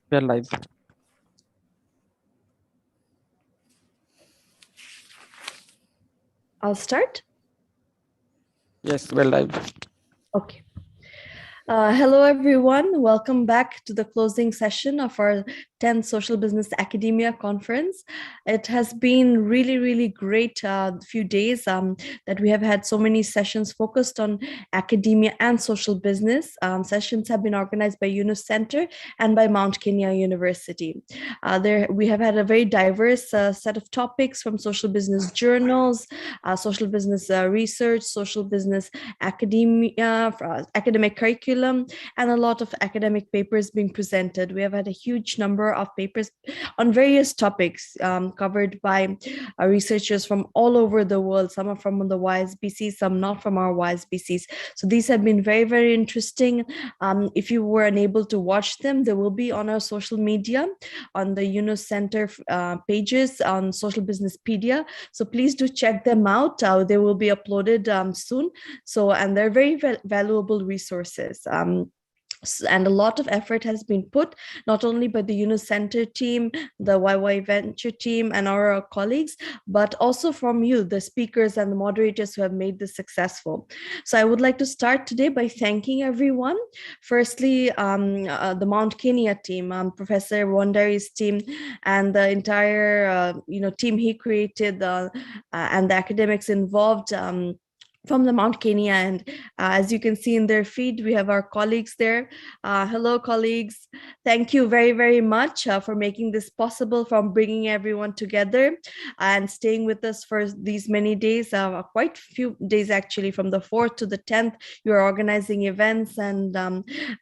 We are live. I'll start. Yes, we are live. Okay. Hello, everyone. Welcome back to the closing session of our 10th Social Business Academia Conference. It has been really great few days that we have had so many sessions focused on academia and social business. Sessions have been organized by Yunus Center and by Mount Kenya University. We have had a very diverse set of topics from social business journals, social business research, social business academia, academic curriculum, and a lot of academic papers being presented. We have had a huge number of papers on various topics covered by researchers from all over the world. Some are from the YSBC, some not from our YSBCs. So these have been very interesting. If you were unable to watch them, they will be on our social media, on the Yunus Center pages, on Social Businesspedia. So please do check them out. They will be uploaded soon. So, and they're very valuable resources. And a lot of effort has been put not only by the Yunus Center team, the YY Venture team, and our colleagues, but also from you, the speakers and the moderators who have made this successful. So I would like to start today by thanking everyone. Firstly, the Mount Kenya team, Professor Wandari's team, and the entire team he created, and the academics involved. From the Mount Kenya, and as you can see in their feed, we have our colleagues there. Hello, colleagues. Thank you very much for making this possible, from bringing everyone together and staying with us for these many days, quite a few days actually, from the 4th to the 10th. You are organizing events, and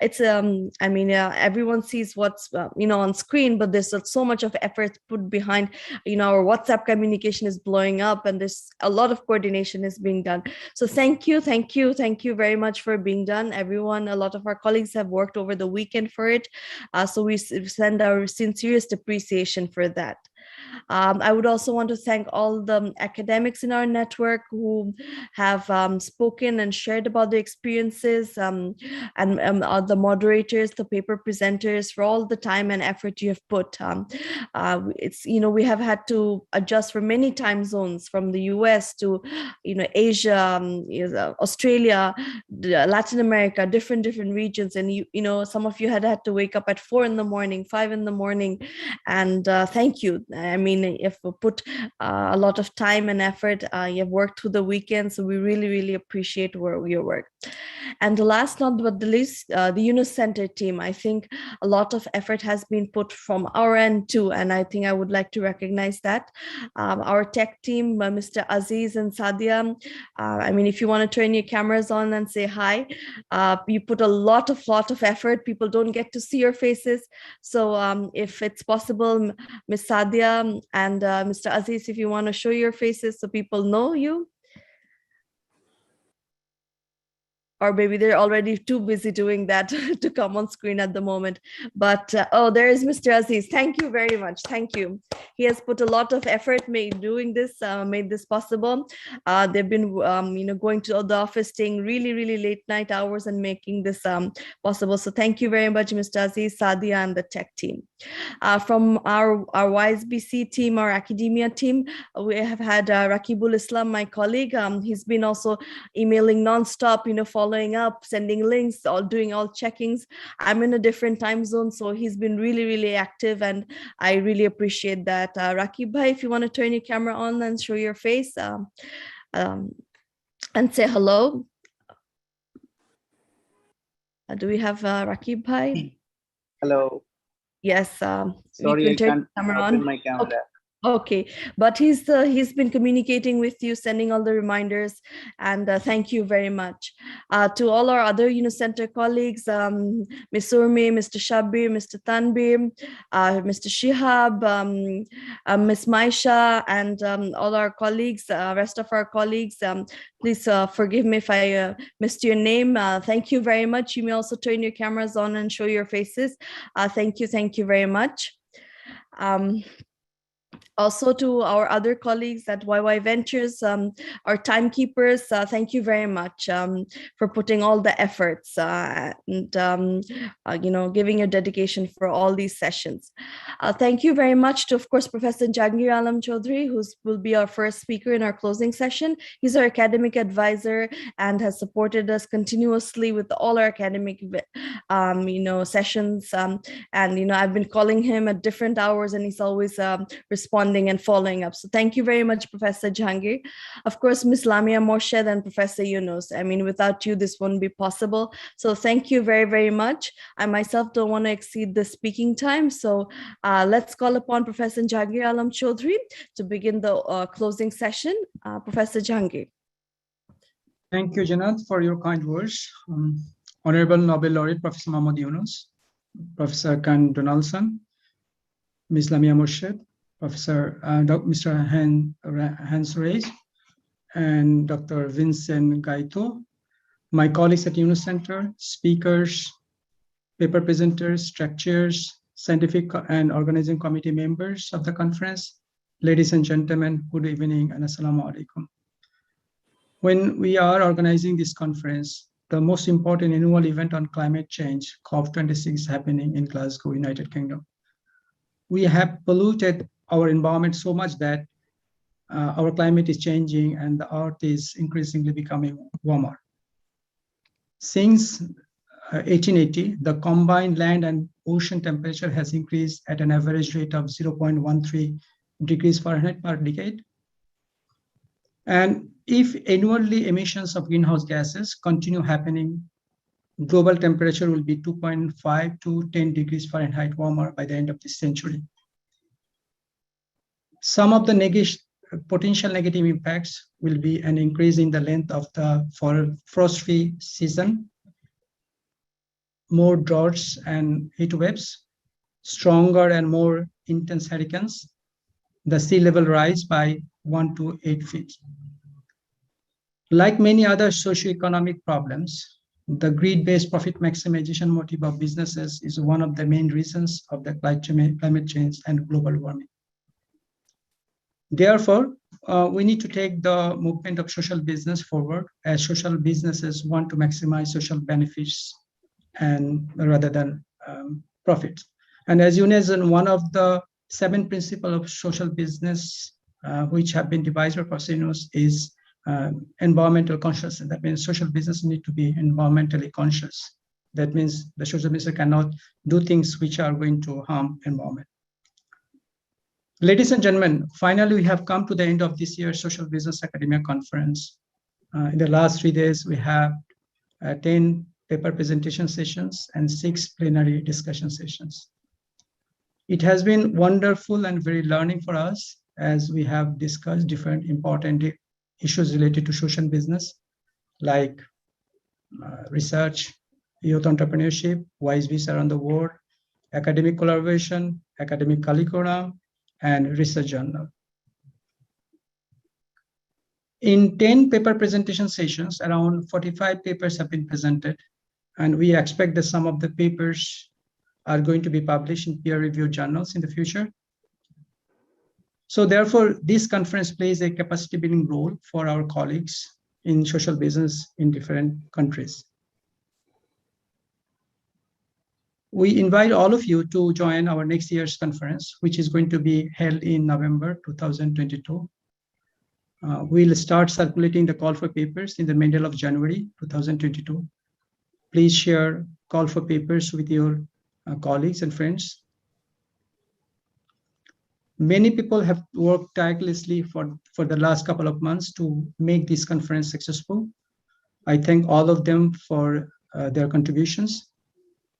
it's everyone sees what's on screen, but there's so much of effort put behind. Our WhatsApp communication is blowing up, and there's a lot of coordination is being done. So thank you very much for being done, everyone. A lot of our colleagues have worked over the weekend for it. So we send our sincerest appreciation for that. I would also want to thank all the academics in our network who have spoken and shared about their experiences, and the moderators, the paper presenters, for all the time and effort you have put. We have had to adjust for many time zones, from the US to Asia, Australia, Latin America, different regions, and some of you had to wake up at 4 in the morning, 5 in the morning, and thank you. I mean, if we put a lot of time and effort, you have worked through the weekend, so we really appreciate your work. And the last not but the least, the Yunus Center team. I think a lot of effort has been put from our end too, and I think I would like to recognize that. Our tech team, Mr. Aziz and Sadia, if you want to turn your cameras on and say hi, you put a lot of effort. People don't get to see your faces, so if it's possible, Ms. Sadia and Mr. Aziz, if you want to show your faces so people know you. Or maybe they're already too busy doing that to come on screen at the moment. But there is Mr. Aziz. Thank you very much. Thank you. He has put a lot of effort made this possible. They've been going to the office, staying really late night hours, and making this possible. So thank you very much, Mr. Aziz, Sadia, and the tech team. From our YSBC team, our academia team, we have had Rakibul Islam, my colleague. He's been also emailing nonstop, following up, sending links, doing all checkings. I'm in a different time zone, so he's been really active, and I really appreciate that. Rakib bhai, if you want to turn your camera on and show your face, and say hello. Do we have Rakib bhai? Hello. Yes. Sorry, I can't open my camera. Okay, but he's been communicating with you, sending all the reminders, and thank you very much. To all our other Yunus Center colleagues, Ms. Urmi, Mr. Shabir, Mr. Tanbir, Mr. Shihab, Ms. Maisha, and all our colleagues, rest of our colleagues, please forgive me if I missed your name. Thank you very much. You may also turn your cameras on and show your faces. Thank you very much. Also to our other colleagues at YY Ventures, our timekeepers, thank you very much for putting all the efforts and giving your dedication for all these sessions. Thank you very much to, of course, Professor Jahangir Alam Chaudhary, who will be our first speaker in our closing session. He's our academic advisor and has supported us continuously with all our academic sessions. And I've been calling him at different hours, and he's always responding and following up. So thank you very much, Professor Jahangir. Of course, Ms. Lamia Morshed and Professor Yunus. I mean, without you, this wouldn't be possible. So thank you very, very much. I myself don't want to exceed the speaking time. So let's call upon Professor Jahangir Alam Chaudhary to begin the closing session. Professor Jahangir. Thank you, Jannat, for your kind words. Honorable Nobel laureate Professor Mohammad Yunus, Professor Ken Donaldson, Ms. Lamia Morshed, Professor Mr. Hans Reis, and Dr. Vincent Gaito, my colleagues at Yunus Center, speakers, paper presenters, structures, scientific and organizing committee members of the conference, ladies and gentlemen, good evening and assalamu alaikum. When we are organizing this conference, the most important annual event on climate change, COP26, is happening in Glasgow, United Kingdom. We have polluted our environment so much that our climate is changing and the earth is increasingly becoming warmer. Since 1880, the combined land and ocean temperature has increased at an average rate of 0.13 degrees Fahrenheit per decade. And if annually emissions of greenhouse gases continue happening, global temperature will be 2.5 to 10 degrees Fahrenheit warmer by the end of this century. Some of the potential negative impacts will be an increase in the length of the frost-free season, more droughts and heat waves, stronger and more intense hurricanes, the sea level rise by 1 to 8 feet. Like many other socioeconomic problems, the greed-based profit maximization motive of businesses is one of the main reasons of the climate change and global warming. Therefore, we need to take the movement of social business forward, as social businesses want to maximize social benefits and rather than profits. And as you know, one of the 7 principles of social business which have been devised by Professor Yunus is environmental consciousness. That means social business need to be environmentally conscious. That means the social business cannot do things which are going to harm environment. Ladies and gentlemen, finally, we have come to the end of this year's Social Business Academia Conference. In the last 3 days, we have 10 paper presentation sessions and 6 plenary discussion sessions. It has been wonderful and very learning for us, as we have discussed different important issues related to social business, like research, youth entrepreneurship, YSBC around the world, academic collaboration, academic curriculum, and research journal. In 10 paper presentation sessions, around 45 papers have been presented, and we expect that some of the papers are going to be published in peer-reviewed journals in the future. So therefore, this conference plays a capacity building role for our colleagues in social business in different countries. We invite all of you to join our next year's conference, which is going to be held in November 2022. We'll start circulating the call for papers in the middle of January 2022. Please share call for papers with your colleagues and friends. Many people have worked tirelessly for the last couple of months to make this conference successful. I thank all of them for their contributions.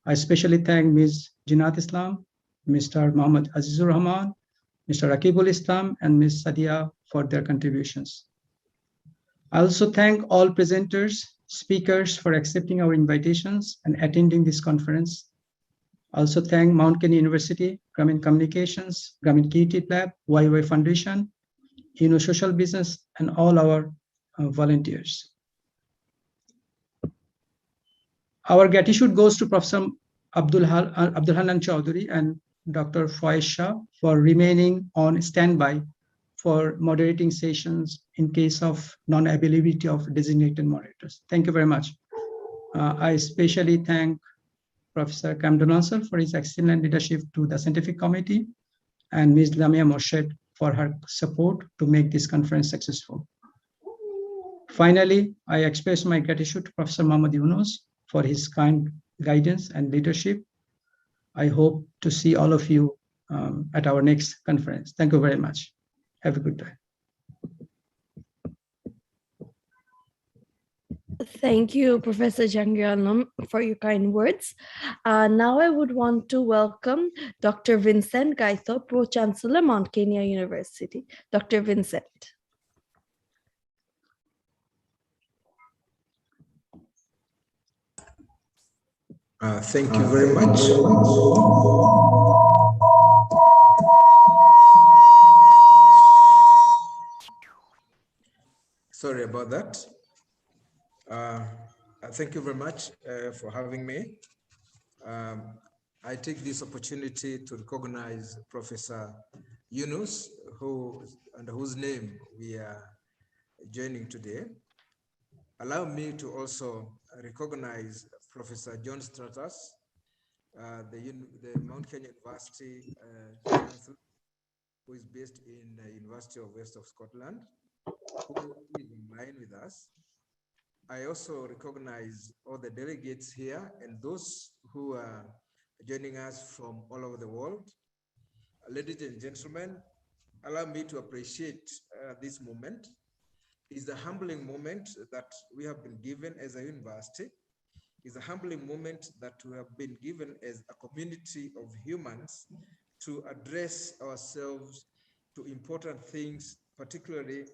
I especially thank Ms. Jinat Islam, Mr. Muhammad Azizur Rahman, Mr. Rakibul Islam, and Ms. Sadia for their contributions. I also thank all presenters, speakers for accepting our invitations and attending this conference. I also thank Mount Kenya University, Grameen Communications, Grameen Creative Lab, YY Foundation, Social Business, and all our volunteers. Our gratitude goes to Professor Abdul Hanan Chaudhary and Dr. Faiz Shah for remaining on standby for moderating sessions in case of non-availability of designated moderators. Thank you very much. I especially thank Professor Camden Ansel for his excellent leadership to the scientific committee and Ms. Lamia Morshed for her support to make this conference successful. Finally, I express my gratitude to Professor Mohammad Yunus for his kind guidance and leadership. I hope to see all of you at our next conference. Thank you very much. Have a good day. Thank you, Professor Jangyanam, for your kind words. Now I would want to welcome Dr. Vincent Gaitho, Pro-Chancellor, Mount Kenya University. Dr. Vincent. Thank you very much. Sorry about that. Thank you very much for having me. I take this opportunity to recognize Professor Yunus, under whose name we are joining today. Allow me to also recognize Professor John Stratus, the Mount Kenya University Chancellor, who is based in the University of West of Scotland, who is in line with us. I also recognize all the delegates here and those who are joining us from all over the world. Ladies and gentlemen, allow me to appreciate this moment. It's a humbling moment that we have been given as a university. It's a humbling moment that we have been given as a community of humans to address ourselves to important things, particularly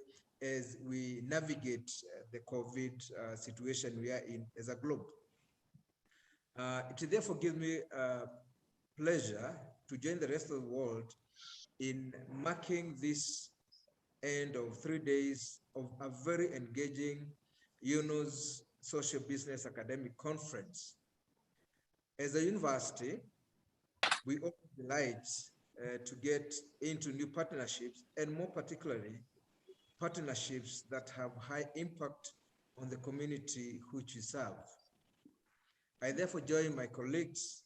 as we navigate the COVID situation we are in as a globe. It therefore gives me pleasure to join the rest of the world in marking this end of 3 days of a very engaging UNOS Social Business Academic Conference. As a university, we often delight to get into new partnerships, and more particularly, partnerships that have high impact on the community which we serve. I therefore join my colleagues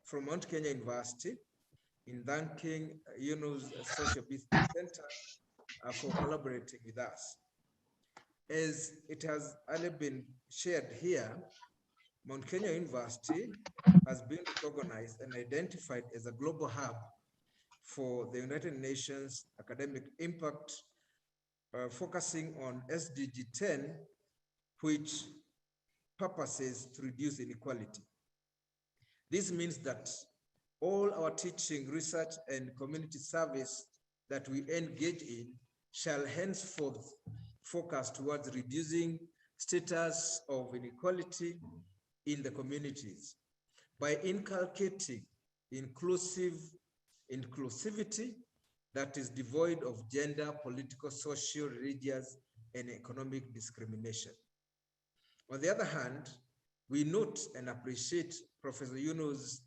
from Mount Kenya University in thanking UNOS Social Business Center for collaborating with us. As it has already been shared here, Mount Kenya University has been recognized and identified as a global hub for the United Nations academic impact, focusing on SDG 10, which purposes to reduce inequality. This means that all our teaching, research, and community service that we engage in shall henceforth focus towards reducing status of inequality in the communities by inculcating inclusivity that is devoid of gender, political, social, religious, and economic discrimination. On the other hand, we note and appreciate Professor Yunus'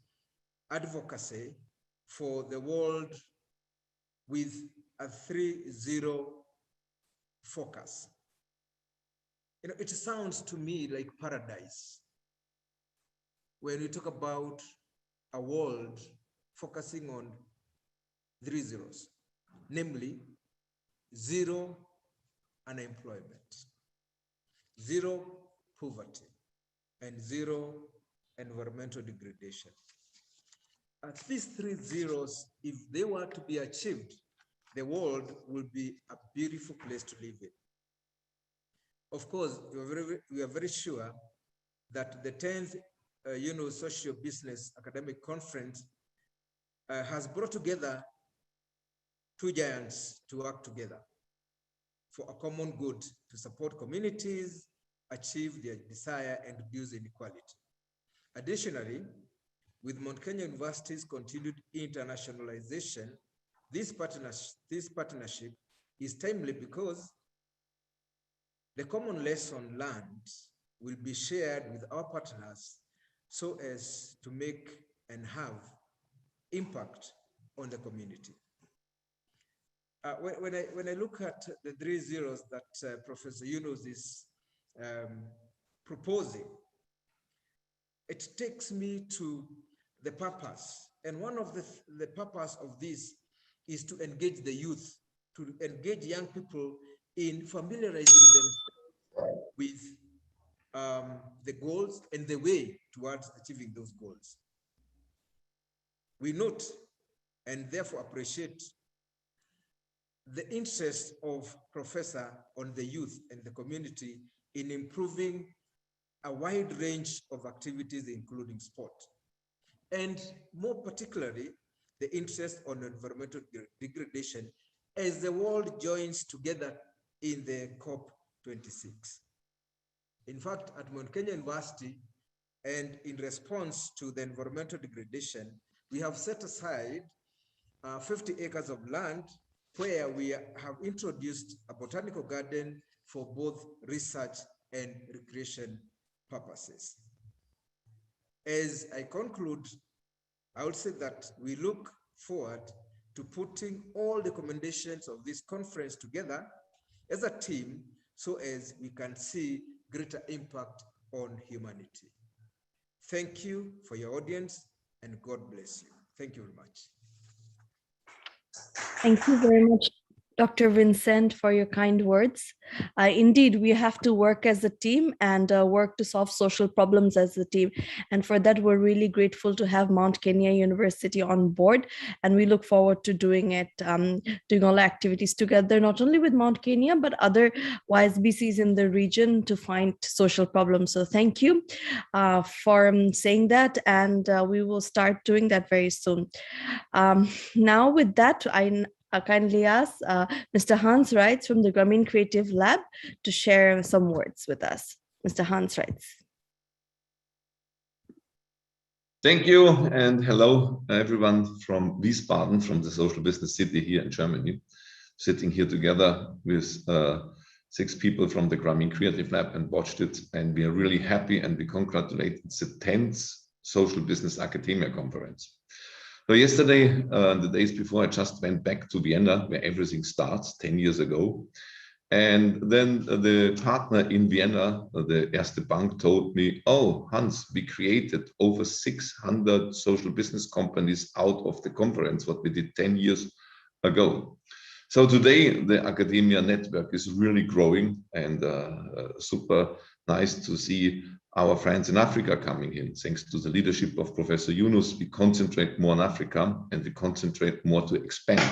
advocacy for the world with a 3-0 focus. You know, it sounds to me like paradise when we talk about a world focusing on 3 zeros, namely 0 unemployment, 0 poverty, and 0 environmental degradation. At these 3 zeros, if they were to be achieved, the world will be a beautiful place to live in. Of course, we are very sure that the 10th UNOS Social Business Academic Conference has brought together 2 giants to work together for a common good to support communities, achieve their desire, and reduce inequality. Additionally, with Mount Kenya University's continued internationalization, this partnership is timely because the common lesson learned will be shared with our partners so as to make and have impact on the community. When I look at the 3 zeros that Professor Yunus is proposing, it takes me to the purpose. And one of the purpose of this is to engage the youth, to engage young people in familiarizing them with the goals and the way towards achieving those goals. We note and therefore appreciate the interest of Professor on the youth and the community in improving a wide range of activities, including sport, and more particularly, the interest on environmental degradation as the world joins together in the COP26. In fact, at Mount Kenya University, and in response to the environmental degradation, we have set aside 50 acres of land where we have introduced a botanical garden for both research and recreation purposes. As I conclude, I would say that we look forward to putting all the recommendations of this conference together as a team so as we can see greater impact on humanity. Thank you for your audience and God bless you. Thank you very much. Thank you very much, Dr. Vincent, for your kind words. Indeed, we have to work as a team and work to solve social problems as a team. And for that, we're really grateful to have Mount Kenya University on board. And we look forward to doing it, doing all activities together, not only with Mount Kenya, but other YSBCs in the region to find social problems. So thank you for saying that. And we will start doing that very soon. Now with that, I kindly ask Mr. Hans Reitz from the Grameen Creative Lab to share some words with us. Mr. Hans Reitz. Thank you, and hello everyone from Wiesbaden, from the Social Business City here in Germany, sitting here together with 6 people from the Grameen Creative Lab and watched it, and we are really happy and we congratulate. It's the 10th Social Business Academia Conference. So yesterday, the days before, I just went back to Vienna, where everything starts 10 years ago. And then the partner in Vienna, the Erste Bank, told me, oh, Hans, we created over 600 social business companies out of the conference, what we did 10 years ago. So today, the academia network is really growing, and super nice to see our friends in Africa coming in. Thanks to the leadership of Professor Yunus, we concentrate more on Africa and we concentrate more to expand.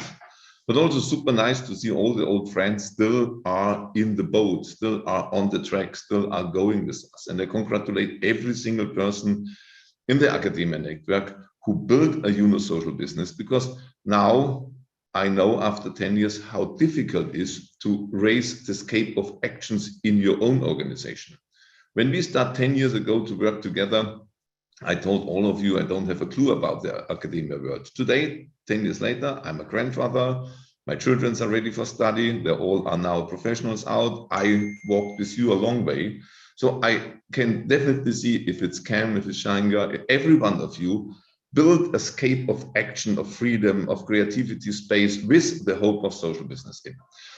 But also super nice to see all the old friends still are in the boat, still are on the track, still are going with us. And I congratulate every single person in the academia network who built a Yunus social business, because now I know after 10 years how difficult it is to raise the scope of actions in your own organization. When we start 10 years ago to work together, I told all of you I don't have a clue about the academia world. Today, 10 years later, I'm a grandfather. My children are ready for study. They all are now professionals out. I walked with you a long way. So I can definitely see if it's Cam, if it's Shanga, every one of you build a scape of action, of freedom, of creativity space with the hope of social business in.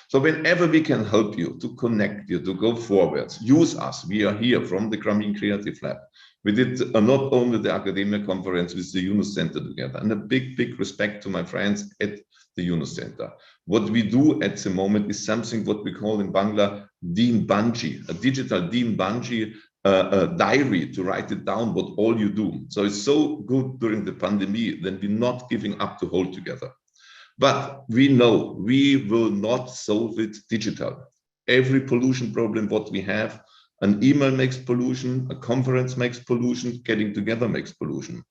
So whenever we can help you, to connect you, to go forwards, use us. We are here from the Grameen Creative Lab. We did not only the academia conference with the Yunus Center together, and a big, big respect to my friends at the Yunus Center. What we do at the moment is something what we call in Bangla Deen Banji, a digital Deen Banji diary, to write it down what all you do. So it's so good during the pandemic that we're not giving up to hold together. But we know we will not solve it digital. Every pollution problem what we have, an email makes pollution, a conference makes pollution, getting together makes pollution.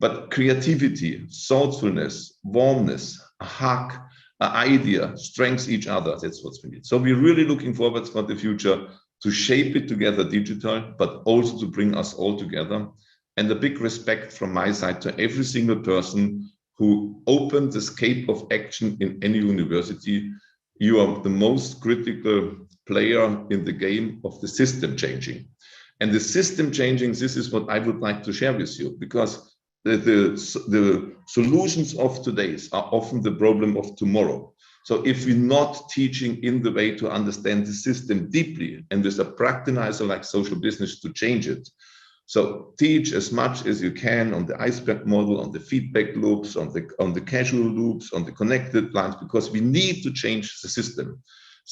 But creativity, thoughtfulness, warmness, a hug, an idea, strengthens each other. That's what we need. So we're really looking forward for the future to shape it together digital, but also to bring us all together. And a big respect from my side to every single person who opened the scope of action in any university. You are the most critical player in the game of the system changing. And the system changing, this is what I would like to share with you, because the solutions of today are often the problem of tomorrow. So if we're not teaching in the way to understand the system deeply and with a practitioner like social business to change it, so teach as much as you can on the iceberg model, on the feedback loops, on the casual loops, on the connected lines, because we need to change the system.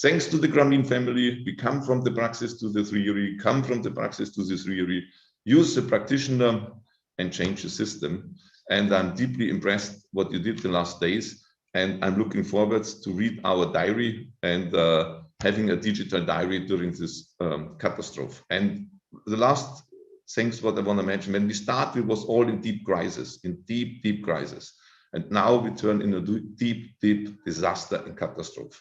Thanks to the Grameen family, we come from the praxis to the theory, come from the praxis to the theory, use the practitioner and change the system. And I'm deeply impressed what you did the last days. And I'm looking forward to read our diary and having a digital diary during this catastrophe. And the last things what I want to mention, when we start, we was all in deep crisis, deep crisis. And now we turn in a deep disaster and catastrophe.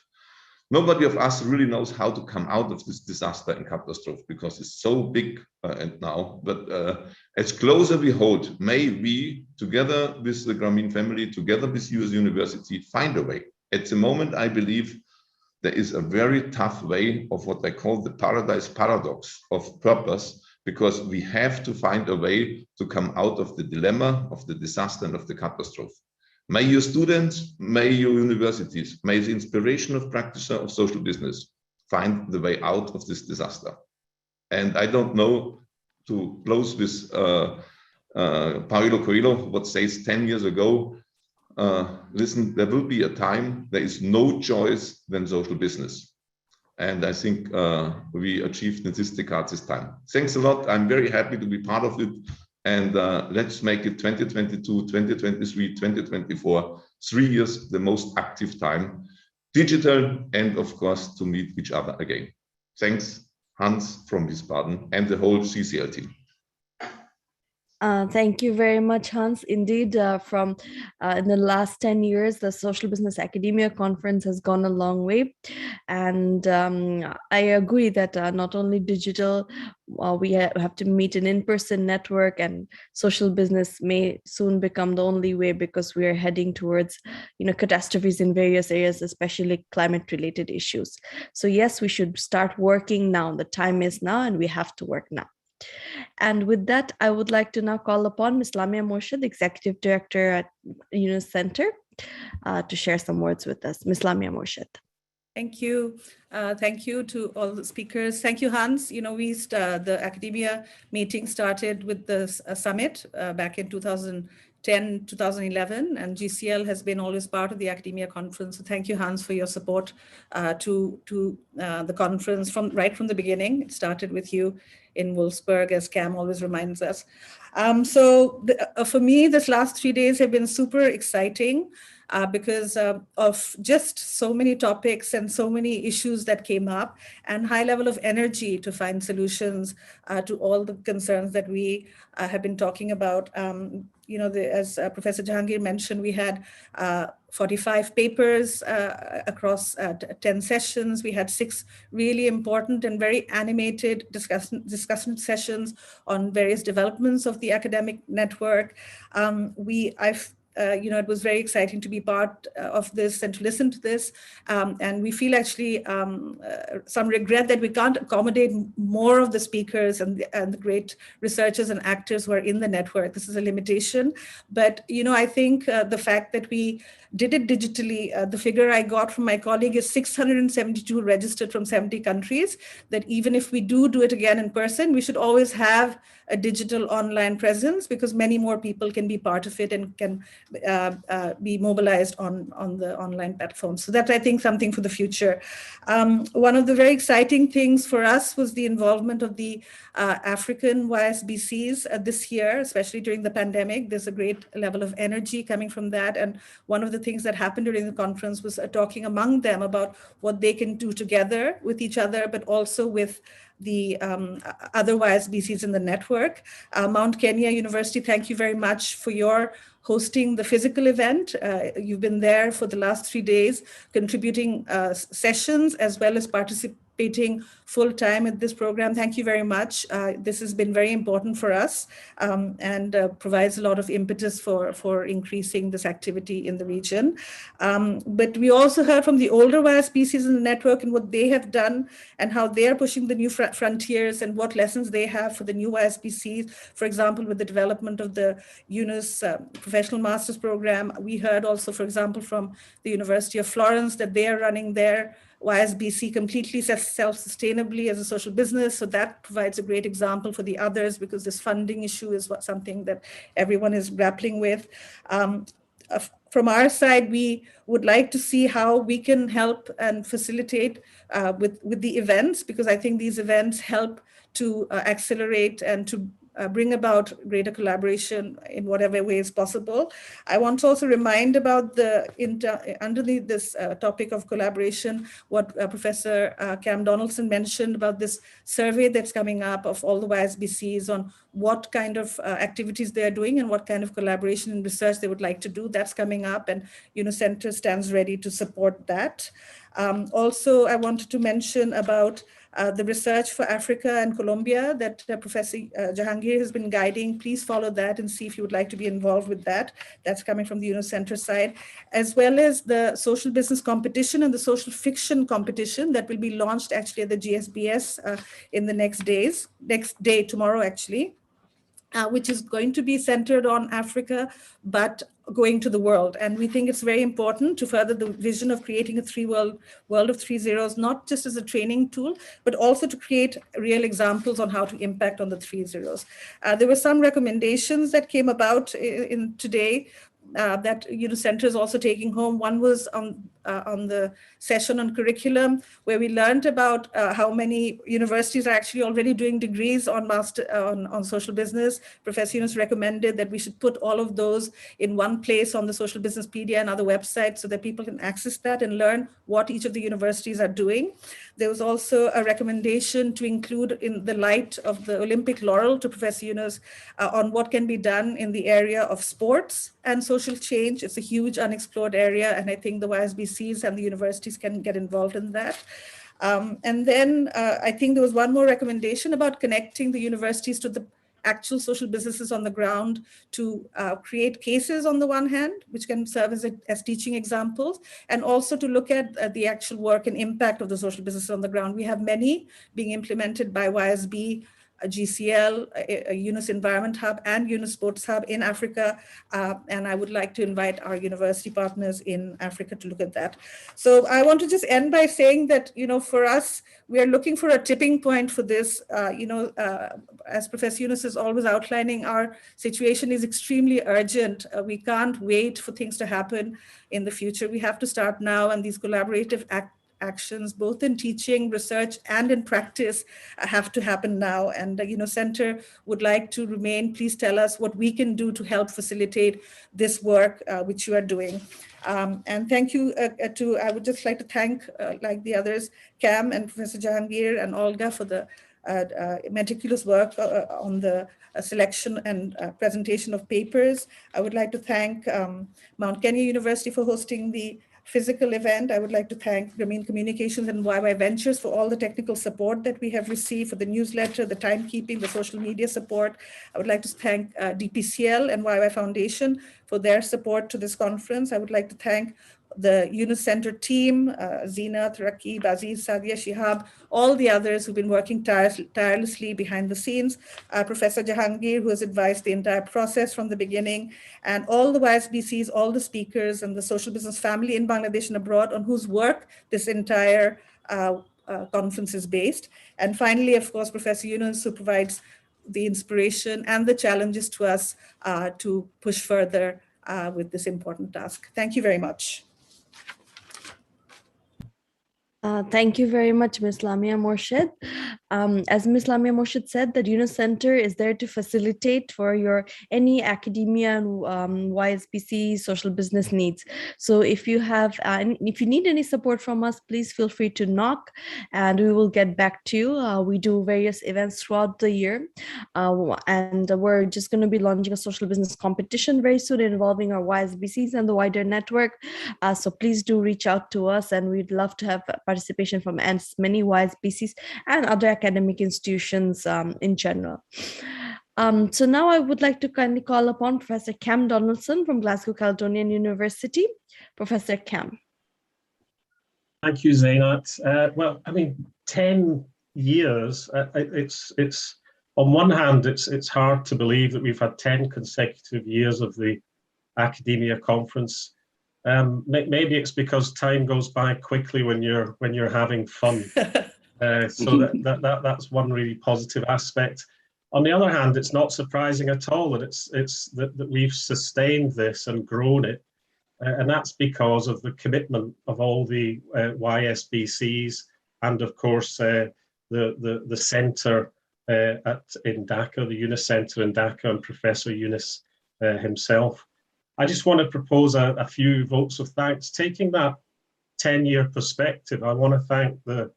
Nobody of us really knows how to come out of this disaster and catastrophe because it's so big and now, but as closer we hold, may we, together with the Grameen family, together with US University, find a way. At the moment, I believe there is a very tough way of what I call the paradise paradox of purpose, because we have to find a way to come out of the dilemma, of the disaster and of the catastrophe. May your students, may your universities, may the inspiration of practitioner of social business find the way out of this disaster. And I don't know, to close with Paulo Coelho, what says 10 years ago, listen, there will be a time, there is no choice than social business. And I think we achieved in this decade this time. Thanks a lot. I'm very happy to be part of it. And let's make it 2022, 2023, 2024, 3 years, the most active time, digital, and of course, to meet each other again. Thanks, Hans from Wiesbaden and the whole CCL team. Thank you very much, Hans. Indeed, from in the last 10 years, the Social Business Academia Conference has gone a long way. And I agree that not only digital, we have to meet an in-person network, and social business may soon become the only way, because we are heading towards, catastrophes in various areas, especially climate-related issues. So yes, we should start working now. The time is now, and we have to work now. And with that, I would like to now call upon Ms. Lamia Morshid, Executive Director at Yunus Center, to share some words with us. Ms. Lamia Morshid. Thank you. Thank you to all the speakers. Thank you, Hans. The academia meeting started with the summit back in 2010, 2011, and GCL has been always part of the academia conference. So thank you, Hans, for your support to the conference right from the beginning. It started with you in Wolfsburg, as Cam always reminds us. For me, this last 3 days have been super exciting because of just so many topics and so many issues that came up, and high level of energy to find solutions to all the concerns that we have been talking about. As Professor Jahangir mentioned, we had 45 papers across 10 sessions. We had 6 really important and very animated discussion sessions on various developments of the academic network. It was very exciting to be part of this and to listen to this. And we feel actually some regret that we can't accommodate more of the speakers and the great researchers and actors who are in the network. This is a limitation. But, I think the fact that we did it digitally, the figure I got from my colleague is 672 registered from 70 countries, that even if we do it again in person, we should always have a digital online presence, because many more people can be part of it and can be mobilized on the online platform. So that's, I think, something for the future. One of the very exciting things for us was the involvement of the African YSBCs this year, especially during the pandemic. There's a great level of energy coming from that. And one of the things that happened during the conference was talking among them about what they can do together with each other, but also with the other YSBCs in the network. Mount Kenya University, thank you very much for your hosting the physical event. You've been there for the last 3 days, contributing sessions as well as participating participating full time in this program. Thank you very much. This has been very important for us and provides a lot of impetus for increasing this activity in the region. But we also heard from the older YSBCs in the network and what they have done and how they are pushing the new frontiers and what lessons they have for the new YSBCs. For example, with the development of the UNIS Professional Masters Program, we heard also, for example, from the University of Florence that they are running their YSBC completely self-sustainably as a social business. So that provides a great example for the others, because this funding issue is something that everyone is grappling with. From our side, we would like to see how we can help and facilitate with the events, because I think these events help to accelerate and to bring about greater collaboration in whatever way is possible. I want to also remind about underneath this topic of collaboration, what Professor Cam Donaldson mentioned about this survey that's coming up of all the YSBCs on what kind of activities they are doing and what kind of collaboration and research they would like to do. That's coming up, and Center stands ready to support that. Also, I wanted to mention about the research for Africa and Colombia that Professor Jahangir has been guiding. Please follow that and see if you would like to be involved with that. That's coming from the Center side, as well as the social business competition and the social fiction competition that will be launched actually at the GSBS in the next day, tomorrow actually. Which is going to be centered on Africa, but going to the world. And we think it's very important to further the vision of creating a world of 3 zeros, not just as a training tool, but also to create real examples on how to impact on the 3 zeros. There were some recommendations that came about in today that Center is also taking home. One was on the session on curriculum, where we learned about how many universities are actually already doing degrees on social business. Professor Yunus recommended that we should put all of those in one place on the Social Business Pedia and other websites so that people can access that and learn what each of the universities are doing. There was also a recommendation to include in the light of the Olympic laurel to Professor Yunus on what can be done in the area of sports and social change. It's a huge unexplored area, and I think the YSBCs and the universities can get involved in that. And then I think there was one more recommendation about connecting the universities to the actual social businesses on the ground to create cases on the one hand, which can serve as teaching examples, and also to look at the actual work and impact of the social businesses on the ground. We have many being implemented by YSB, GCL, UNIS Environment Hub, and UNIS Sports Hub in Africa. And I would like to invite our university partners in Africa to look at that. So I want to just end by saying that, for us, we are looking for a tipping point for this. As Professor Yunus is always outlining, our situation is extremely urgent. We can't wait for things to happen in the future. We have to start now, and these collaborative actions, both in teaching, research, and in practice, have to happen now. And Center would like to remain. Please tell us what we can do to help facilitate this work which you are doing. And thank you I would just like to thank, like the others, Cam and Professor Jahangir and Olga for the meticulous work on the selection and presentation of papers. I would like to thank Mount Kenya University for hosting the physical event. I would like to thank Grameen Communications and YY Ventures for all the technical support that we have received for the newsletter, the timekeeping, the social media support. I would like to thank DPCL and YY Foundation for their support to this conference. I would like to thank the UNIS Center team, Zina, Rakib, Aziz, Sadia, Shihab, all the others who've been working tirelessly behind the scenes, Professor Jahangir, who has advised the entire process from the beginning, and all the YSBCs, all the speakers, and the social business family in Bangladesh and abroad, on whose work this entire conference is based. And finally, of course, Professor Yunus, who provides the inspiration and the challenges to us to push further with this important task. Thank you very much. Thank you very much, Ms. Lamia Morshed. As Ms. Lamia Moshid said, the UNIS Center is there to facilitate for your any academia and YSBC social business needs. So if you have, if you need any support from us, please feel free to knock, and we will get back to you. We do various events throughout the year, and we're just going to be launching a social business competition very soon involving our YSBCs and the wider network. So please do reach out to us, and we'd love to have participation from as many YSBCs and other academic institutions in general. So now I would like to kindly call upon Professor Cam Donaldson from Glasgow Caledonian University. Professor Cam. Thank you, Zainat. Well, I mean, 10 years, it's on one hand, it's hard to believe that we've had 10 consecutive years of the academia conference. Maybe it's because time goes by quickly when you're having fun. So that's one really positive aspect. On the other hand, it's not surprising at all that that we've sustained this and grown it, and that's because of the commitment of all the YSBCs and, of course, the centre in Dhaka, the UNIS Centre in Dhaka, and Professor Yunus himself. I just want to propose a few votes of thanks. Taking that 10-year perspective, I want to thank the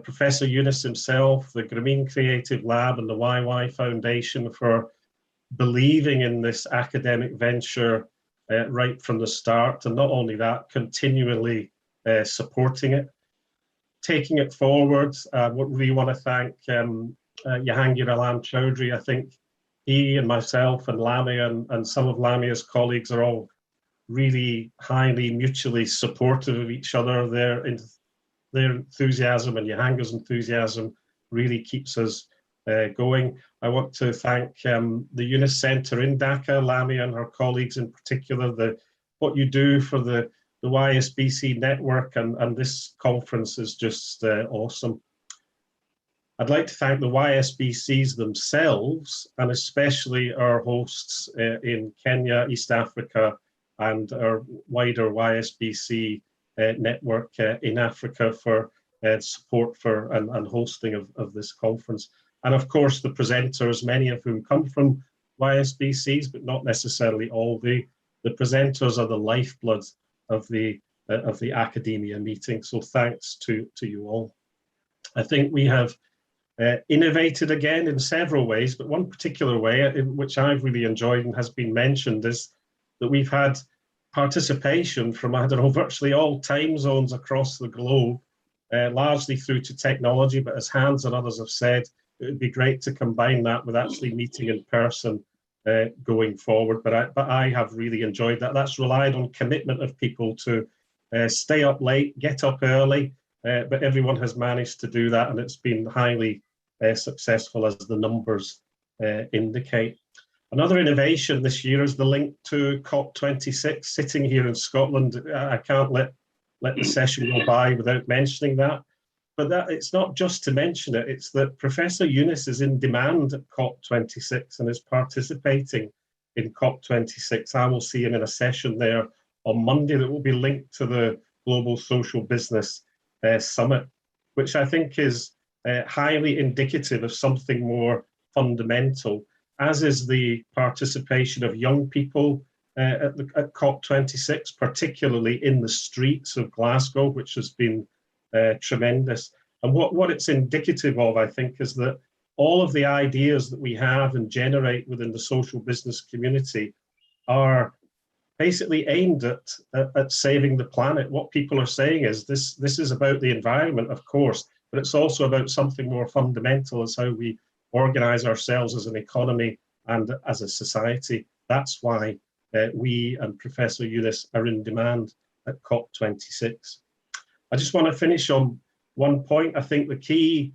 Professor Yunus himself, the Grameen Creative Lab and the YY Foundation for believing in this academic venture right from the start, and not only that, continually supporting it. Taking it forward, we want to thank Jahangir Alam Chowdhury. I think he and myself and Lamia and some of Lamia's colleagues are all really highly mutually supportive of each other. Their enthusiasm and Jahangir's enthusiasm really keeps us going. I want to thank the UNIS Centre in Dhaka, Lamia and her colleagues in particular. What you do for the YSBC network and this conference is just awesome. I'd like to thank the YSBCs themselves, and especially our hosts in Kenya, East Africa, and our wider YSBC network in Africa for support for and hosting of this conference. And of course, the presenters, many of whom come from YSBCs, but not necessarily all. The presenters are the lifeblood of the academia meeting. So thanks to you all. I think we have innovated again in several ways, but one particular way, which I've really enjoyed and has been mentioned, is that we've had participation from, I don't know, virtually all time zones across the globe, largely through to technology, but as Hans and others have said, it would be great to combine that with actually meeting in person going forward. But I have really enjoyed that. That's relied on commitment of people to stay up late, get up early, but everyone has managed to do that, and it's been highly successful, as the numbers indicate. Another innovation this year is the link to COP26. Sitting here in Scotland, I can't let the session go by without mentioning that. But it's not just to mention it, it's that Professor Yunus is in demand at COP26 and is participating in COP26. I will see him in a session there on Monday that will be linked to the Global Social Business Summit, which I think is highly indicative of something more fundamental, as is the participation of young people at COP26, particularly in the streets of Glasgow, which has been tremendous. And what it's indicative of, I think, is that all of the ideas that we have and generate within the social business community are basically aimed at saving the planet. What people are saying is this is about the environment, of course, but it's also about something more fundamental, as how we organize ourselves as an economy and as a society. That's why we and Professor Yunus are in demand at COP26. I just want to finish on one point. I think the key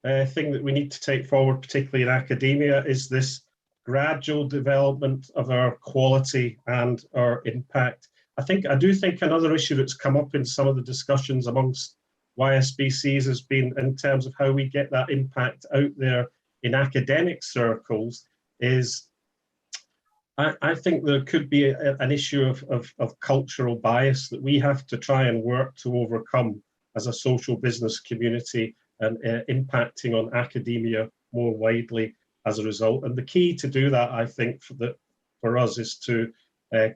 thing that we need to take forward, particularly in academia, is this gradual development of our quality and our impact. I do think another issue that's come up in some of the discussions amongst YSBCs has been in terms of how we get that impact out there in academic circles is I think there could be an issue of cultural bias that we have to try and work to overcome as a social business community, and impacting on academia more widely as a result. And the key to do that, I think, for us is to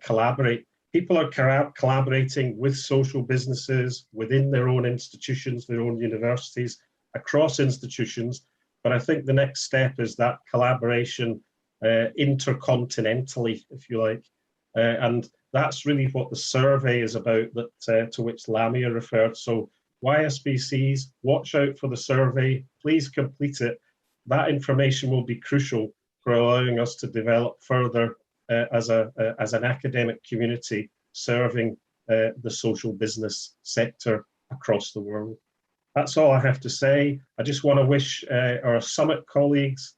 collaborate. People are collaborating with social businesses within their own institutions, their own universities, across institutions. But I think the next step is that collaboration intercontinentally, if you like. And that's really what the survey is about, that to which Lamia referred. So YSBCs, watch out for the survey, please complete it. That information will be crucial for allowing us to develop further as an academic community serving the social business sector across the world. That's all I have to say. I just want to wish our summit colleagues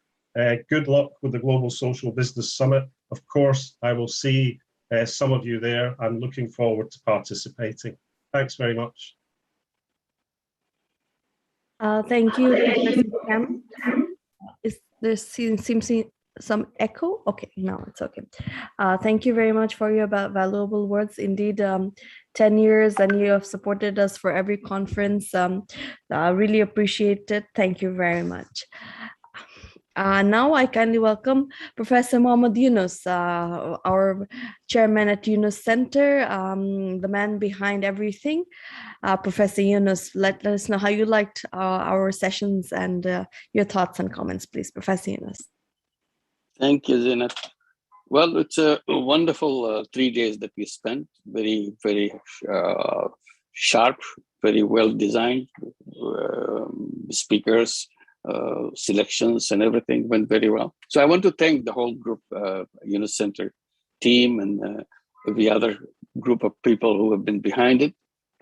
good luck with the Global Social Business Summit. Of course, I will see some of you there. I'm looking forward to participating. Thanks very much. Thank you, Professor Cam. There seems some echo? Okay, no, it's okay. Thank you very much for your valuable words. Indeed, 10 years and you have supported us for every conference. I really appreciate it. Thank you very much. Now I kindly welcome Professor Mohammed Yunus, our chairman at Yunus Center, the man behind everything. Professor Yunus, let us know how you liked our sessions and your thoughts and comments, please. Professor Yunus. Thank you, Zainat. Well, it's a wonderful 3 days that we spent, very, very sharp, very well designed speakers. Selections and everything went very well. So I want to thank the whole group, Yunus Center team, and every other group of people who have been behind it.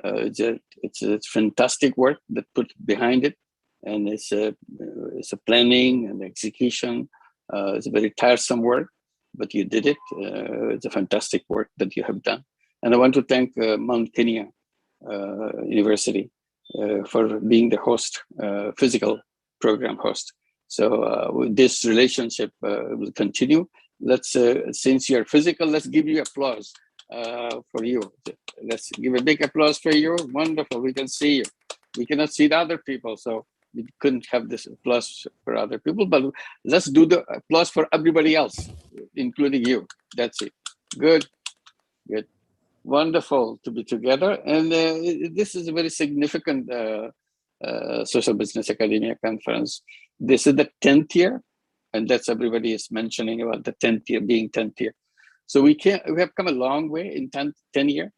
It's a fantastic work that put behind it, and it's a planning and execution. It's a very tiresome work, but you did it. It's a fantastic work that you have done. And I want to thank Mount Kenya University for being the host, physical program host. So this relationship will continue. Let's, since you're physical, let's give you applause for you. Let's give a big applause for you. Wonderful, we can see you. We cannot see the other people, so we couldn't have this applause for other people, but let's do the applause for everybody else, including you. That's it. Good, good. Wonderful to be together. And this is a very significant Social Business Academia Conference. This is the 10th year, and that's everybody is mentioning about the 10th year being 10th year. So we have come a long way in 10 year.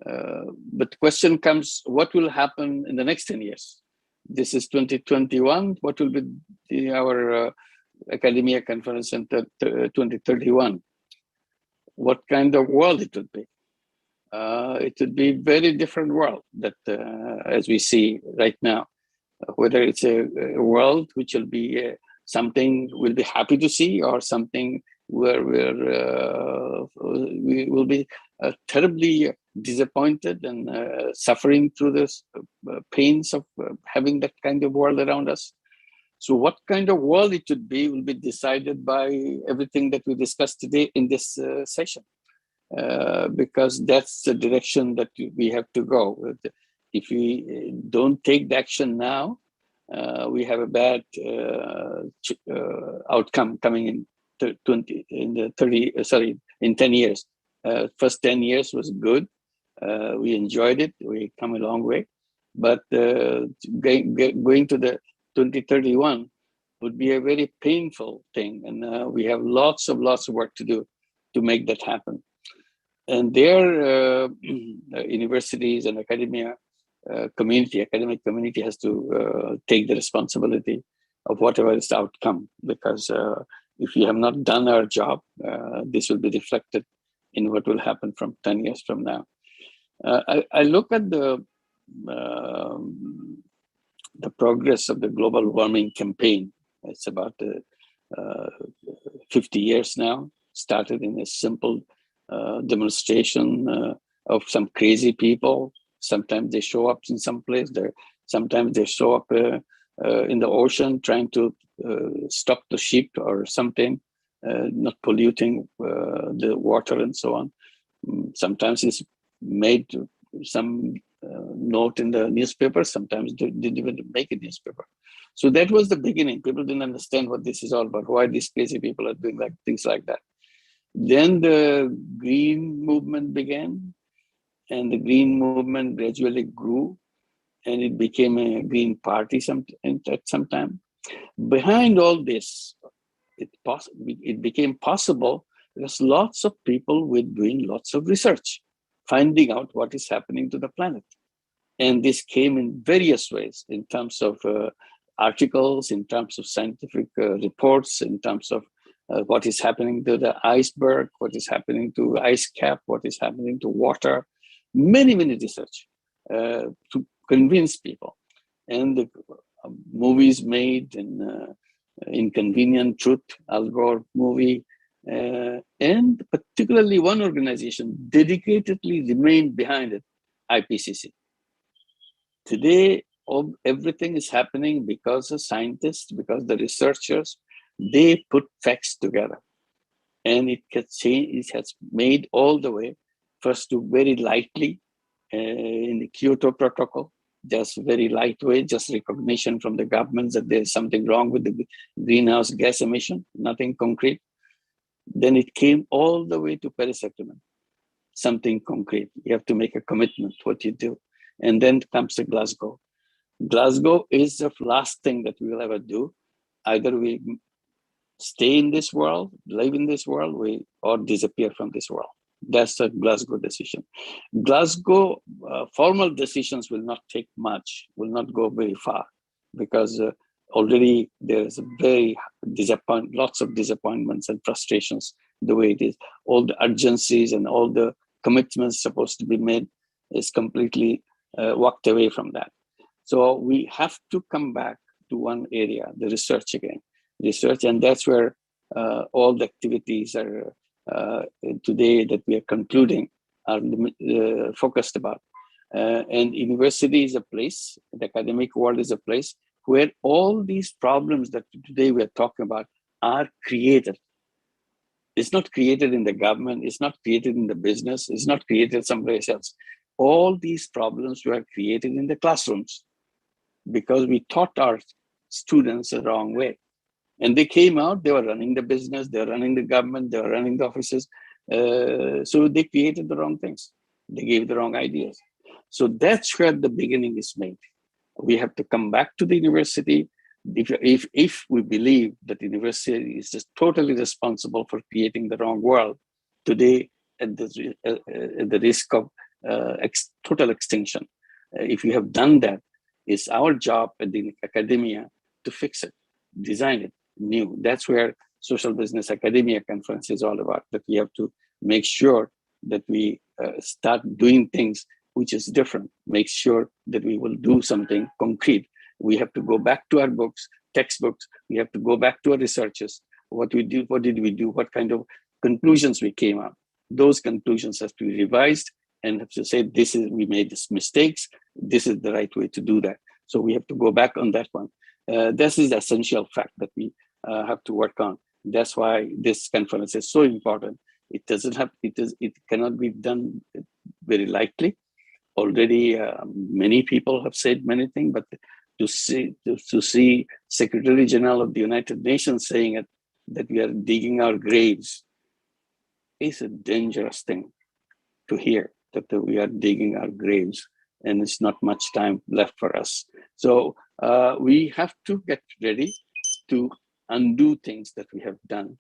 But the question comes, what will happen in the next 10 years? This is 2021. What will be our Academia Conference in 2031? What kind of world it would be? It would be a very different world that as we see right now, whether it's a world which will be something we'll be happy to see, or something where we will be terribly disappointed and suffering through this pains of having that kind of world around us. So what kind of world it would be will be decided by everything that we discussed today in this session. Because that's the direction that we have to go. If we don't take the action now, we have a bad outcome coming in 10 years. First 10 years was good. We enjoyed it. We come a long way. But going to the 2031 would be a very painful thing. And we have lots of work to do to make that happen. And their universities and academic community has to take the responsibility of whatever is the outcome, because if we have not done our job, this will be reflected in what will happen from 10 years from now. I look at the progress of the global warming campaign. It's about 50 years now, started in a simple demonstration of some crazy people. Sometimes they show up in some place. Sometimes they show up in the ocean trying to stop the ship or something, not polluting the water and so on. Sometimes it's made some note in the newspaper. Sometimes they didn't even make a newspaper. So that was the beginning. People didn't understand what this is all about, why these crazy people are doing like things like that. Then the green movement began, and the green movement gradually grew, and it became a green party at some time. Behind all this, it became possible because lots of people were doing lots of research, finding out what is happening to the planet. And this came in various ways, in terms of articles, in terms of scientific reports, in terms of what is happening to the iceberg, what is happening to ice cap, what is happening to water, many research to convince people. And the movies made in Inconvenient Truth, Al Gore movie, and particularly one organization dedicatedly remained behind it, IPCC. Today, everything is happening because the scientists, because the researchers, they put facts together. And it has made all the way, first to very lightly in the Kyoto Protocol, just very lightweight, just recognition from the governments that there's something wrong with the greenhouse gas emission, nothing concrete. Then it came all the way to Paris Agreement, something concrete. You have to make a commitment, what you do. And then comes the Glasgow. Glasgow is the last thing that we will ever do. Either we stay in this world, live in this world, or disappear from this world. That's the Glasgow decision. Glasgow formal decisions will not take much, will not go very far, because already there's lots of disappointments and frustrations the way it is. All the urgencies and all the commitments supposed to be made is completely walked away from that. So we have to come back to one area, the research again. Research, and that's where all the activities are today that we are concluding are focused about. And university is a place, the academic world is a place where all these problems that today we are talking about are created. It's not created in the government, it's not created in the business, it's not created somewhere else. All these problems were created in the classrooms because we taught our students the wrong way. And they came out, they were running the business, they were running the government, they were running the offices. So they created the wrong things. They gave the wrong ideas. So that's where the beginning is made. We have to come back to the university. If we believe that the university is just totally responsible for creating the wrong world, today at the risk of total extinction, if we have done that, it's our job at the academia to fix it, design it new. That's where Social Business Academia Conference is all about, that we have to make sure that we start doing things which is different, make sure that we will do something concrete. We have to go back to our books, textbooks, we have to go back to our researches. What did we do? What kind of conclusions we came up? Those conclusions have to be revised and have to say, we made these mistakes, this is the right way to do that. So we have to go back on that one. This is the essential fact that we have to work on. That's why this conference is so important. It cannot be done very lightly. Already many people have said many things, but to see Secretary General of the United Nations saying it, that we are digging our graves, is a dangerous thing to hear, that we are digging our graves and it's not much time left for us. So we have to get ready to undo things that we have done.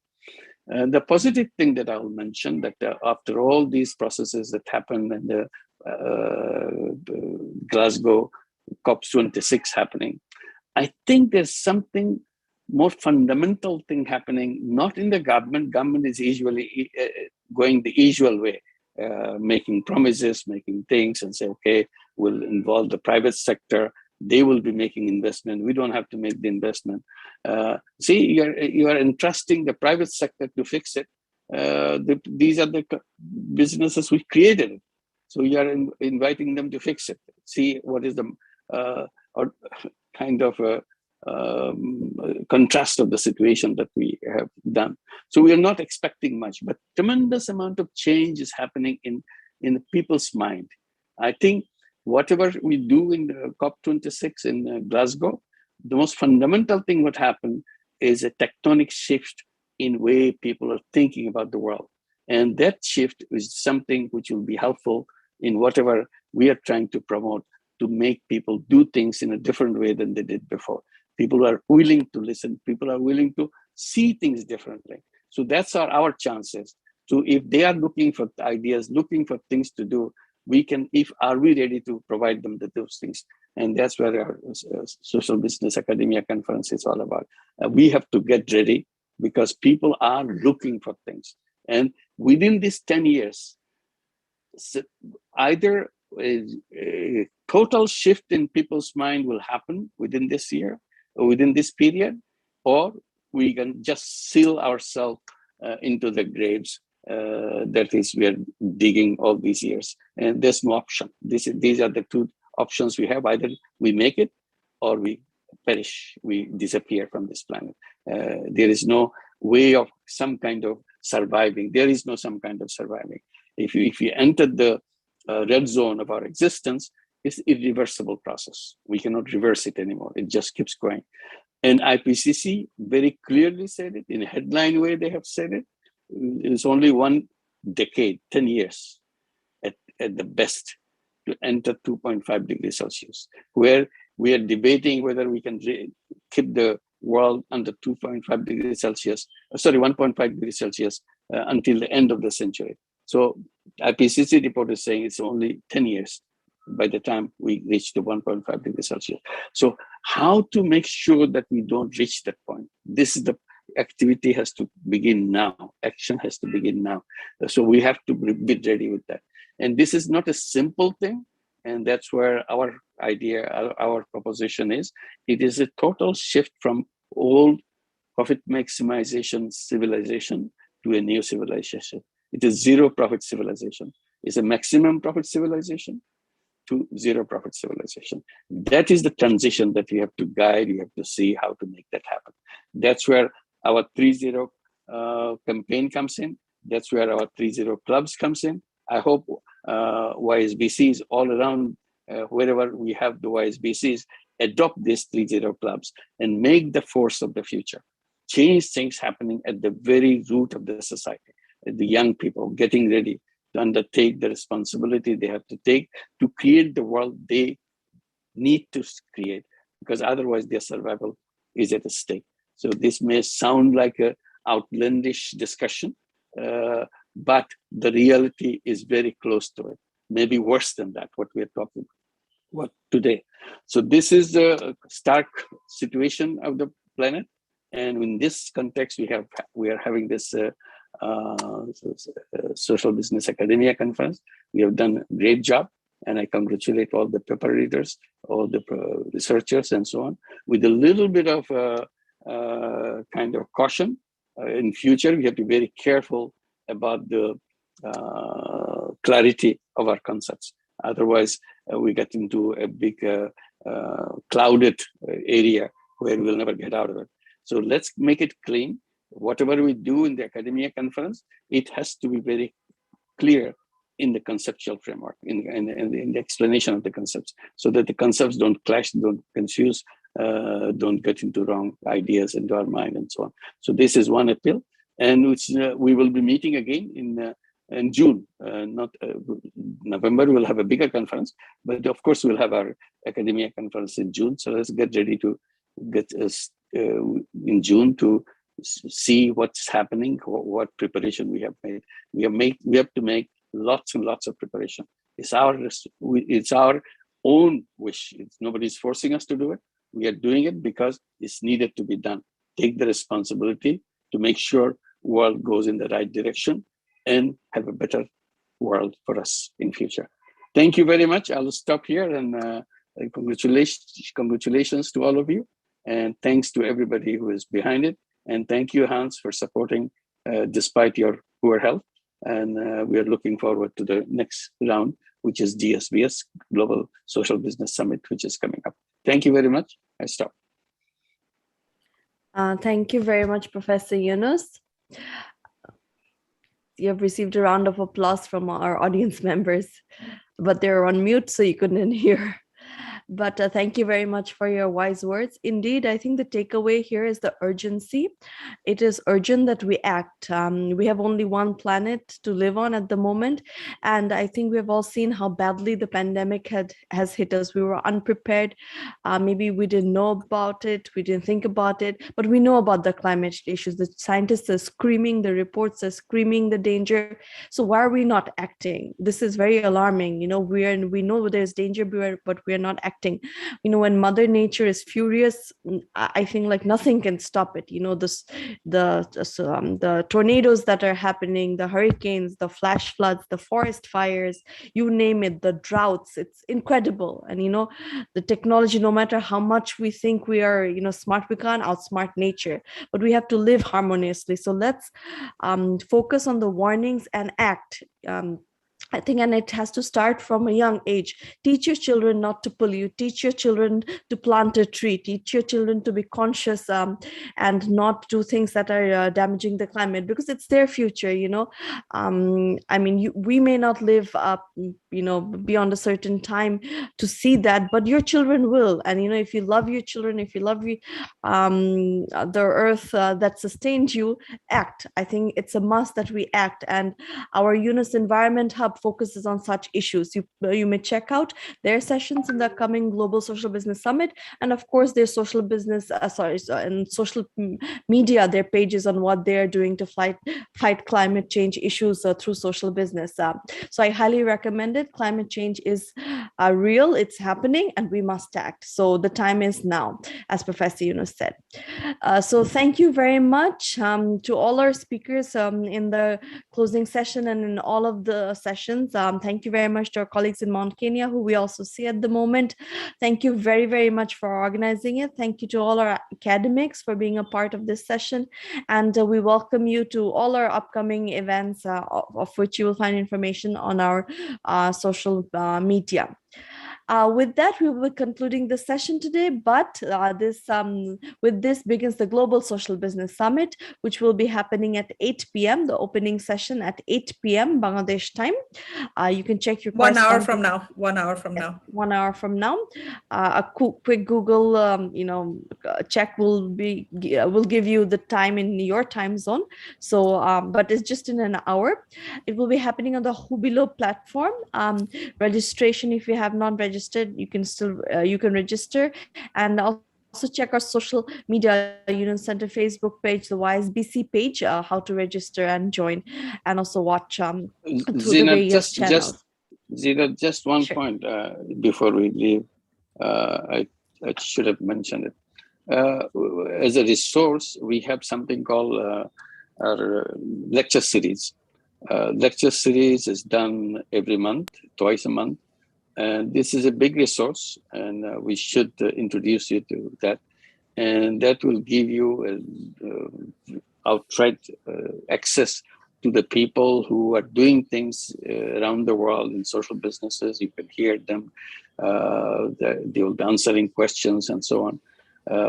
The positive thing that I'll mention, that after all these processes that happened and the Glasgow COP26 happening, I think there's something more fundamental thing happening, not in the government. Government is usually going the usual way, making promises, making things and say, okay, we'll involve the private sector. They will be making investment. We don't have to make the investment. See, you are entrusting the private sector to fix it. These are the businesses we created it. So you are inviting them to fix it. See what is the kind of contrast of the situation that we have done. So we are not expecting much, but tremendous amount of change is happening in the people's mind. I think whatever we do in the COP26 in Glasgow, the most fundamental thing what happened is a tectonic shift in way people are thinking about the world. And that shift is something which will be helpful in whatever we are trying to promote, to make people do things in a different way than they did before. People are willing to listen. People are willing to see things differently. So that's our chances. So if they are looking for ideas, looking for things to do, we can, are we ready to provide them those things? And that's where our Social Business Academia Conference is all about. We have to get ready because people are looking for things. And within these 10 years, either a total shift in people's mind will happen within this year, or within this period, or we can just seal ourselves into the graves that is we are digging all these years. And there's no option. These are the two options we have. Either we make it or we perish, we disappear from this planet. There is no way of some kind of surviving. There is no some kind of surviving. If you enter the red zone of our existence, it's irreversible process. We cannot reverse it anymore. It just keeps going. And IPCC very clearly said it in a headline way. They have said it. It's only 1 decade, 10 years at the best to enter 2.5 degrees Celsius, where we are debating whether we can keep the world under 2.5 degrees Celsius, 1.5 degrees Celsius until the end of the century. So IPCC report is saying it's only 10 years by the time we reach the 1.5 degrees Celsius. So how to make sure that we don't reach that point? This is the activity has to begin now. Action has to begin now. So we have to be ready with that. And this is not a simple thing. And that's where our idea, our proposition is. It is a total shift from old profit maximization civilization to a new civilization. It is zero profit civilization. It's a maximum profit civilization to zero profit civilization. That is the transition that you have to guide. You have to see how to make that happen. That's where our 3-0 campaign comes in. That's where our 3-0 clubs comes in. I hope YSBC is all around, wherever we have the YSBCs, adopt these 3-0 clubs and make the force of the future. Change things happening at the very root of the society. The young people getting ready to undertake the responsibility they have to take to create the world they need to create, because otherwise their survival is at stake. So this may sound like an outlandish discussion, but the reality is very close to it, maybe worse than that, what we are talking about today. So this is the stark situation of the planet. And in this context, we are having this Social Business Academia Conference. We have done a great job, and I congratulate all the paper readers, all the researchers, and so on. With a little bit of kind of caution, in future we have to be very careful about the clarity of our concepts. Otherwise, we get into a big clouded area where we'll never get out of it. So let's make it clean. Whatever we do in the academia conference, it has to be very clear in the conceptual framework, in the explanation of the concepts, so that the concepts don't clash, don't confuse, don't get into wrong ideas into our mind and so on. So this is one appeal, and which we will be meeting again in June, not November. We'll have a bigger conference, but of course we'll have our academia conference in June. So let's get ready to get us in June to see what's happening, what preparation we have made. We have to make lots and lots of preparation. It's our own wish. Nobody's forcing us to do it. We are doing it because it's needed to be done. Take the responsibility to make sure world goes in the right direction and have a better world for us in future. Thank you very much. I'll stop here, and congratulations to all of you, and thanks to everybody who is behind it. And thank you, Hans, for supporting despite your poor health. And we are looking forward to the next round, which is GSBS, Global Social Business Summit, which is coming up. Thank you very much. I stop. Thank you very much, Professor Yunus. you have received a round of applause from our audience members, but they're on mute, so you couldn't hear. But thank you very much for your wise words. Indeed, I think the takeaway here is the urgency. It is urgent that we act. We have only one planet to live on at the moment. And I think we have all seen how badly the pandemic has hit us. We were unprepared. Maybe we didn't know about it. We didn't think about it. But we know about the climate issues. The scientists are screaming. The reports are screaming the danger. So why are we not acting? This is very alarming. We know there's danger, but we are not acting. When Mother Nature is furious, I think like nothing can stop it. The tornadoes that are happening, the hurricanes, the flash floods, the forest fires, you name it, the droughts, it's incredible. And the technology, no matter how much we think we are smart, we can't outsmart nature, but we have to live harmoniously. So let's focus on the warnings and act. I think, and it has to start from a young age. Teach your children not to pollute. Teach your children to plant a tree. Teach your children to be conscious and not do things that are damaging the climate, because it's their future. We may not live up, beyond a certain time to see that, but your children will. And if you love your children, if you love the earth that sustained you, act. I think it's a must that we act. And our Yunus Environment Hub focuses on such issues. You may check out their sessions in the upcoming Global Social Business Summit, and of course their social business, and social media, their pages on what they are doing to fight climate change issues through social business. So I highly recommend it. Climate change is real, it's happening, and we must act. So the time is now, as Professor Yunus said. So thank you very much to all our speakers in the closing session and in all of the sessions. Thank you very much to our colleagues in Mount Kenya, who we also see at the moment. Thank you very, very much for organizing it. Thank you to all our academics for being a part of this session. And we welcome you to all our upcoming events, of which you will find information on our social media. With that, we will be concluding the session today, but with this begins the Global Social Business Summit, which will be happening at 8 p.m., the opening session at 8 p.m. Bangladesh time. You can check your 1 hour from now. 1 hour from now. 1 hour from now. A quick Google check will give you the time in your time zone. So, but it's just in an hour. It will be happening on the Hubilo platform. Registration, if you have not registered, you can register, and also check our social media, Yunus Center Facebook page, the YSBC page, how to register and join, and also watch through the various channels. Just one point before we leave. I should have mentioned it. As a resource, we have something called our lecture series. Lecture series is done every month, twice a month. And this is a big resource, and we should introduce you to that. And that will give you outright access to the people who are doing things around the world in social businesses. You can hear them. They will be answering questions and so on.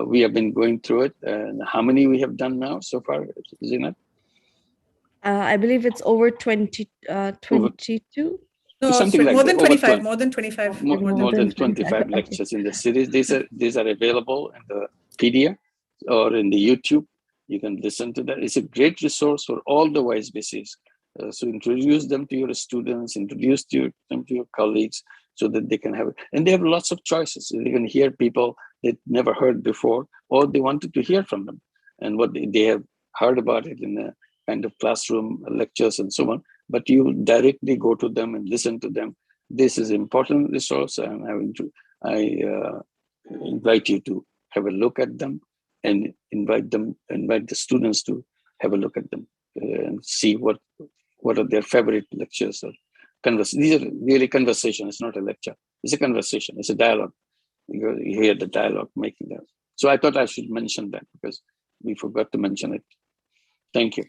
We have been going through it. And how many we have done now so far, Zinat? I believe it's over 22. No, something like more than 25. More than 25 lectures in the series. These are available in the PDF or in the YouTube. You can listen to that. It's a great resource for all the YSBCs. So introduce them to your students, introduce them to your colleagues, so that they can have it. And they have lots of choices. They can hear people they never heard before, or they wanted to hear from them, and what they have heard about it in a kind of classroom lectures and so on. But you directly go to them and listen to them. This is an important resource, and I invite you to have a look at them, and invite the students to have a look at them and see what are their favorite lectures or conversations. These are really conversation. It's not a lecture. It's a conversation. It's a dialogue. You hear the dialogue making that. So I thought I should mention that because we forgot to mention it. Thank you.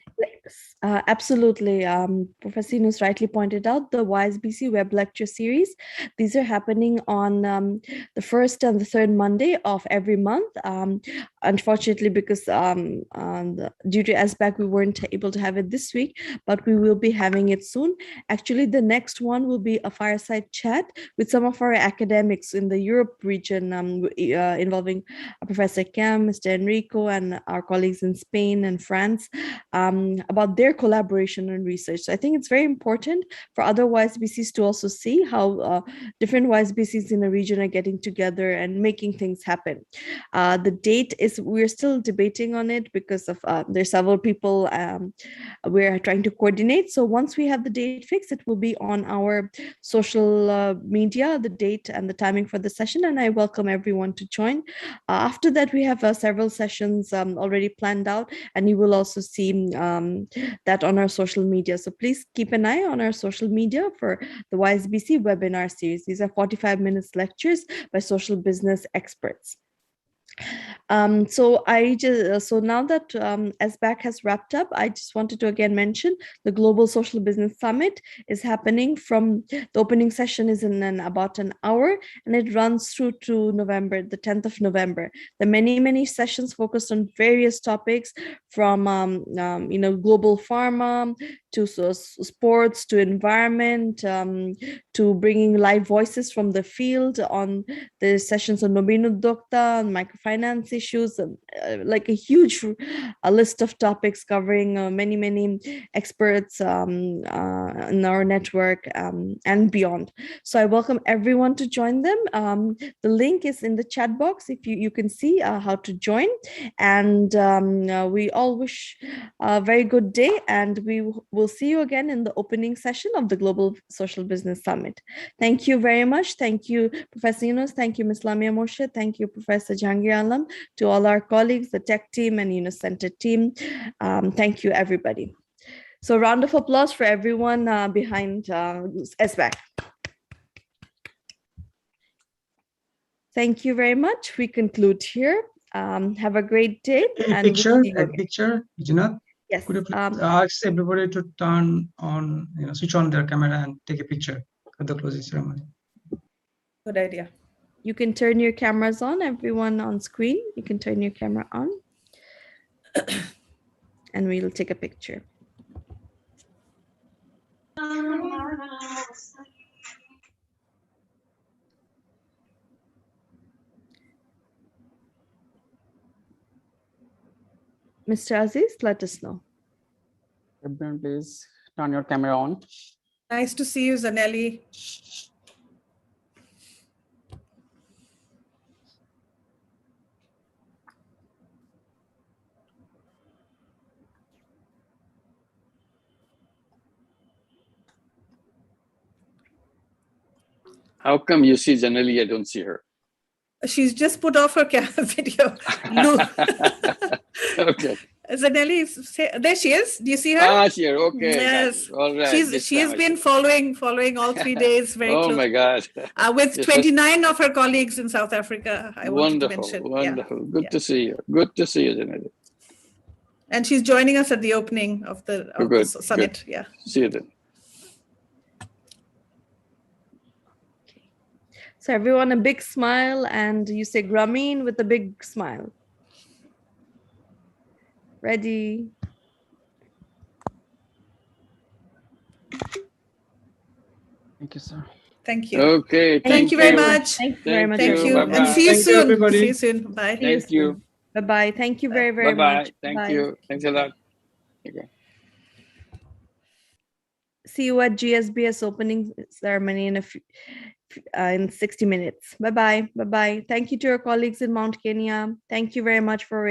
Absolutely. Professor Yunus rightly pointed out the YSBC web lecture series. These are happening on the first and the third Monday of every month. Unfortunately, because due to SBAC, we weren't able to have it this week, but we will be having it soon. Actually, the next one will be a fireside chat with some of our academics in the Europe region, involving Professor Cam, Mr. Enrico, and our colleagues in Spain and France, about their collaboration and research. So I think it's very important for other YSBCs to also see how different YSBCs in the region are getting together and making things happen. The date is, we're still debating on it because of there's several people we're trying to coordinate. So once we have the date fixed, it will be on our social media, the date and the timing for the session, and I welcome everyone to join. After that, we have several sessions already planned out, and you will also see that on our social media. So please keep an eye on our social media for the YSBC webinar series. These are 45 minutes lectures by social business experts. So now that SBAC has wrapped up, I just wanted to again mention the Global Social Business Summit is happening from, the opening session is in about an hour, and it runs through to November, the 10th of November. There are many sessions focused on various topics, from global pharma to sports to environment, to bringing live voices from the field on the sessions on Nobinudokta and microfinance issues, like a huge list of topics covering many experts in our network and beyond. So I welcome everyone to join them. The link is in the chat box if you can see how to join. And we all wish a very good day, and we will see you again in the opening session of the Global Social Business Summit. Thank you very much. Thank you, Professor Yunus. Thank you, Ms. Lamia Moshe. Thank you, Professor Jahangir Alam, to all our colleagues, the tech team and Yunus Center team. Thank you, everybody. So round of applause for everyone behind SBAC. Thank you very much. We conclude here. Have a great day. A picture, Janat? Yes. Could you please ask everybody to turn on, switch on their camera and take a picture at the closing ceremony? Good idea. You can turn your cameras on, everyone on screen. You can turn your camera on. And we'll take a picture. Mr. Aziz, let us know. Everyone, please turn your camera on. Nice to see you, Zanelli. How come you see Zanelli, I don't see her? She's just put off her video. Okay. Zanelli, there she is. Do you see her? Ah, here. Okay. Yes. All right. She has been following all 3 days very closely. Oh my God. With 29 of her colleagues in South Africa. I wanted to mention. Wonderful. Yeah. Good to see you. Good to see you, Zanelli. And she's joining us at the opening of the summit. Good. Yeah. See you then. So everyone, a big smile, and you say Grameen with a big smile. Ready? Thank you, sir. Thank you. Okay. Thank you very much. Thank you very much. Thank you. Bye-bye. And see you Thank you, soon. everybody. See you soon. Bye. Thank you. Bye-bye. Thank you very Bye-bye. much. Thank Bye. you. Thanks a lot. Okay. See you at GSBS opening ceremony in 60 minutes. Bye-bye. Bye-bye. Thank you to our colleagues in Mount Kenya. Thank you very much for